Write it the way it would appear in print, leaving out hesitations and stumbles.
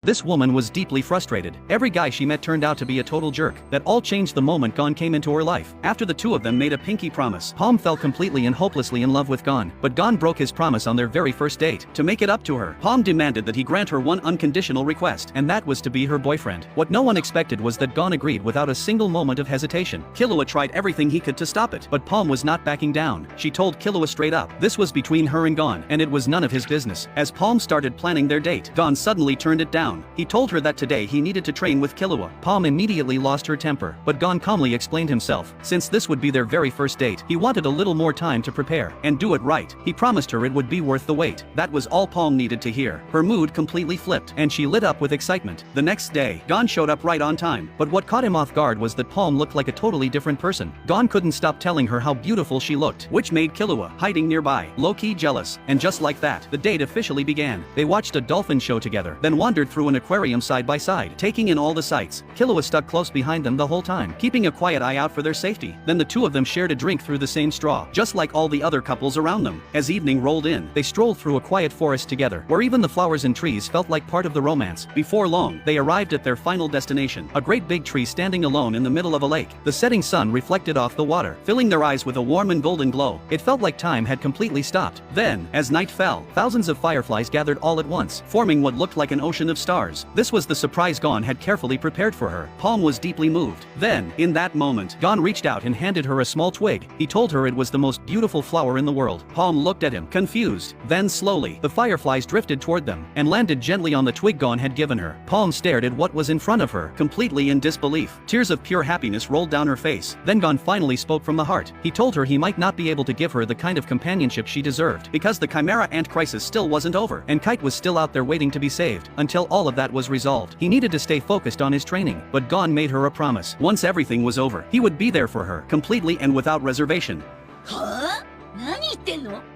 This woman was deeply frustrated. Every guy she met turned out to be a total jerk. That all changed the moment Gon came into her life. After the two of them made a pinky promise, Palm fell completely and hopelessly in love with Gon. But Gon broke his promise on their very first date. To make it up to her, Palm demanded that he grant her one unconditional request, and that was to be her boyfriend. What no one expected was that Gon agreed without a single moment of hesitation. Killua tried everything he could to stop it, but Palm was not backing down. She told Killua straight up. This was between her and Gon, and it was none of his business. As Palm started planning their date, Gon suddenly turned it down. He told her that today he needed to train with Killua. Palm immediately lost her temper, but Gon calmly explained himself. Since this would be their very first date, he wanted a little more time to prepare and do it right. He promised her it would be worth the wait. That was all Palm needed to hear. Her mood completely flipped, and she lit up with excitement. The next day, Gon showed up right on time, but what caught him off guard was that Palm looked like a totally different person. Gon couldn't stop telling her how beautiful she looked, which made Killua, hiding nearby, low-key jealous. And just like that, the date officially began. They watched a dolphin show together, then wandered through an aquarium side by side, taking in all the sights. Killua stuck close behind them the whole time, keeping a quiet eye out for their safety. Then the two of them shared a drink through the same straw, just like all the other couples around them. As evening rolled in, they strolled through a quiet forest together, where even the flowers and trees felt like part of the romance. Before long, they arrived at their final destination, a great big tree standing alone in the middle of a lake. The setting sun reflected off the water, filling their eyes with a warm and golden glow. It felt like time had completely stopped. Then, as night fell, thousands of fireflies gathered all at once, forming what looked like an ocean of stars. This was the surprise Gon had carefully prepared for her. Palm was deeply moved. Then, in that moment, Gon reached out and handed her a small twig. He told her it was the most beautiful flower in the world. Palm looked at him, confused. Then slowly, the fireflies drifted toward them and landed gently on the twig Gon had given her. Palm stared at what was in front of her, completely in disbelief. Tears of pure happiness rolled down her face. Then Gon finally spoke from the heart. He told her he might not be able to give her the kind of companionship she deserved, because the Chimera Ant crisis still wasn't over, and Kite was still out there waiting to be saved. Until all of that was resolved, he needed to stay focused on his training. But Gon made her a promise. Once everything was over, he would be there for her, completely and without reservation. はあ？何言ってんの？